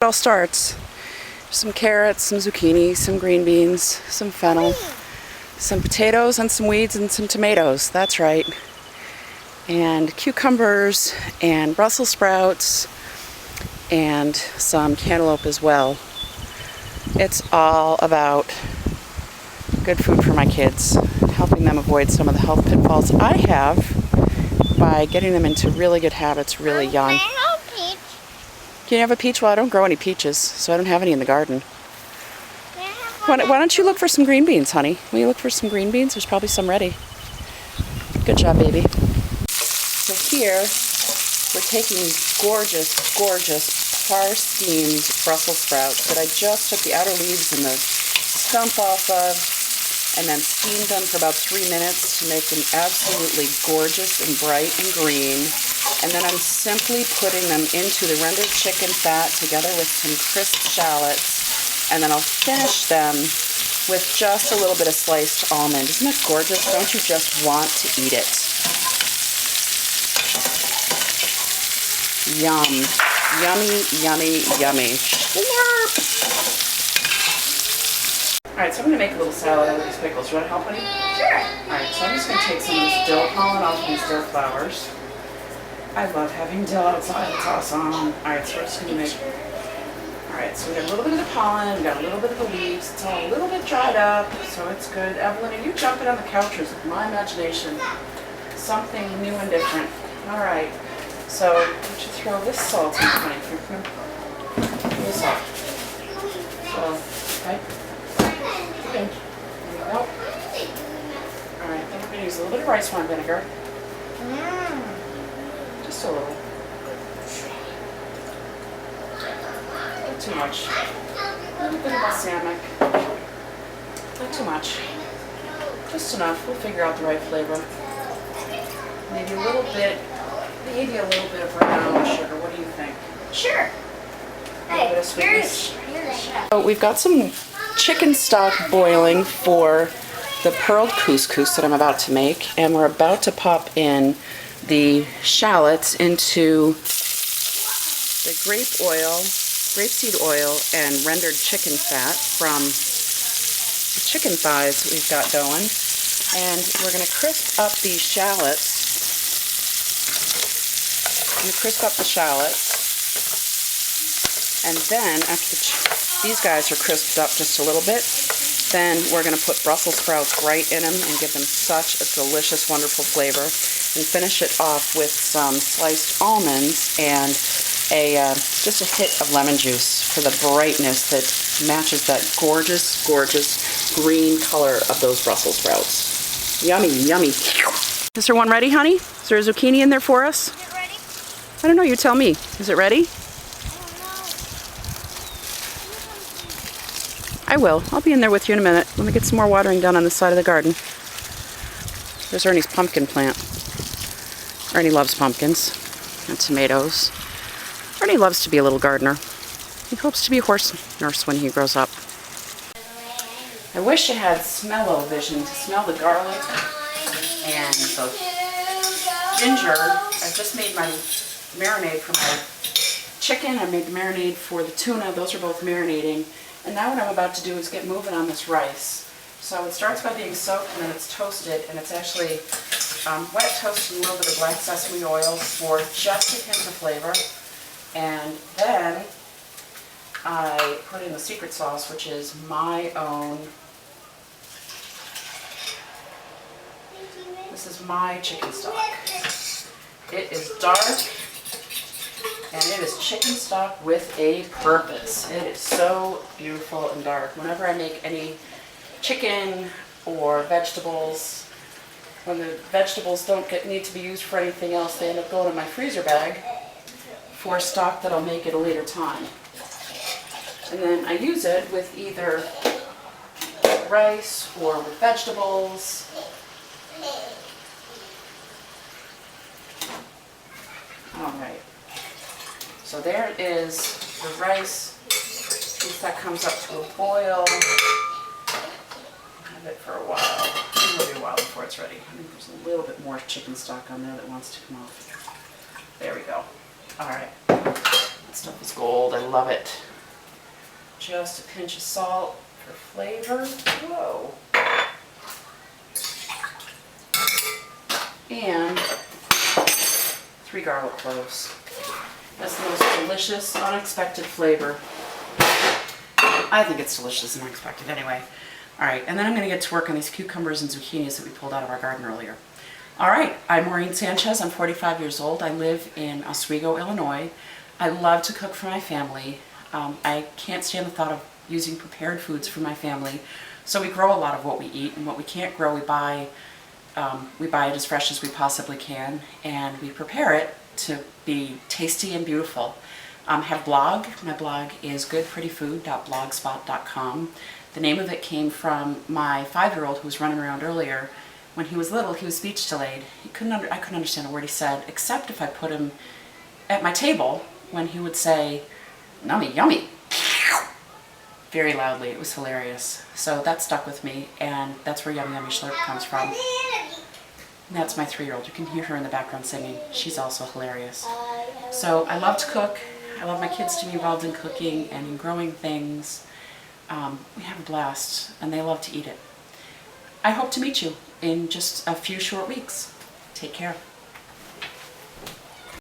It all starts. Some carrots, some zucchini, some green beans, some fennel, some potatoes and some weeds and some tomatoes. That's right. And cucumbers and Brussels sprouts and some cantaloupe as well. It's all about good food for my kids, helping them avoid some of the health pitfalls I have by getting them into really good habits really young. Can I have a peach? Can you have a peach? Well, I don't grow any peaches, so I don't have any in the garden. Can I have Why don't you look for some green beans, honey? Will you look for some green beans? There's probably some ready. Good job, baby. So here, we're taking gorgeous, gorgeous par-steamed Brussels sprouts that I just took the outer leaves and the stump off of, and then steamed them for about 3 minutes to make them absolutely gorgeous and bright and green. And then I'm simply putting them into the rendered chicken fat together with some crisp shallots, and then I'll finish them with just a little bit of sliced almond. Isn't that gorgeous? Don't you just want to eat it? Yum. Yummy, yummy, yummy. Slurp! Alright, so I'm going to make a little salad out of these pickles. You want to help, honey? Sure. Alright, so I'm just going to take some of this dill pollen off of these dill flowers. I love having dill outside. It's awesome. Alright, so we're just going to make... Alright, so we got a little bit of the pollen, we got a little bit of the leaves. It's all a little bit dried up, so it's good. Evelyn, are you jumping on the couches with my imagination? Something new and different. Alright, so why don't you throw this salt in, honey? Throw salt. So, okay. Okay. There you go. Alright, then we're going to use a little bit of rice wine vinegar. Just a little. Not too much. A little bit of balsamic. Not too much. Just enough. We'll figure out the right flavor. Maybe a little bit of brown sugar. What do you think? Sure. A little bit of sweetness. You're the chef. So we've got some chicken stock boiling for the pearled couscous that I'm about to make, and we're about to pop in the shallots into the grapeseed oil, and rendered chicken fat from the chicken thighs that we've got going. And we're going to crisp up these shallots. I'm going to crisp up the shallots. And then, after these guys are crisped up just a little bit, then we're going to put Brussels sprouts right in them and give them such a delicious, wonderful flavor. And finish it off with some sliced almonds and just a hit of lemon juice for the brightness that matches that gorgeous, gorgeous green color of those Brussels sprouts. Yummy, yummy. Is there one ready, honey? Is there a zucchini in there for us? Is it ready? I don't know, you tell me. Is it ready? I will. I'll be in there with you in a minute. Let me get some more watering done on the side of the garden. There's Ernie's pumpkin plant. Ernie loves pumpkins and tomatoes. Ernie loves to be a little gardener. He hopes to be a horse nurse when he grows up. I wish I had smell-o-vision to smell the garlic and the ginger. I just made my marinade for my chicken. I made the marinade for the tuna. Those are both marinating. And now what I'm about to do is get moving on this rice. So it starts by being soaked and then it's toasted, and it's actually wet toast and a little bit of black sesame oil for just a hint of flavor. And then I put in the secret sauce, which is my own. This is my chicken stock. It is dark, and it is chicken stock with a purpose. It is so beautiful and dark. Whenever I make any chicken or vegetables, when the vegetables don't need to be used for anything else, they end up going in my freezer bag for stock that I'll make at a later time. And then I use it with either rice or with vegetables. Alright, so there it is, the rice. Once that comes up to a boil, have it for a while. It'll be a while before it's ready. I think there's a little bit more chicken stock on there that wants to come off. There we go. Alright, that stuff is gold, I love it. just a pinch of salt for flavor. Whoa. And 3 garlic cloves. That's the most delicious, unexpected flavor. I think it's delicious and unexpected anyway. All right, and then I'm going to get to work on these cucumbers and zucchinis that we pulled out of our garden earlier. All right, I'm Maureen Sanchez. I'm 45 years old. I live in Oswego, Illinois. I love to cook for my family. I can't stand the thought of using prepared foods for my family. So we grow a lot of what we eat, and what we can't grow, we buy it as fresh as we possibly can, and we prepare it to be tasty and beautiful. I have a blog. My blog is goodprettyfood.blogspot.com. The name of it came from my 5-year-old who was running around earlier. When he was little, he was speech delayed. I couldn't understand a word he said, except if I put him at my table when he would say, "Nummy, yummy," very loudly. It was hilarious. So that stuck with me, and that's where Yummy Yummy Slurp comes from. And that's my 3-year-old. You can hear her in the background singing. She's also hilarious. So I love to cook. I love my kids to be involved in cooking and in growing things. We have a blast, and they love to eat it. I hope to meet you in just a few short weeks. Take care.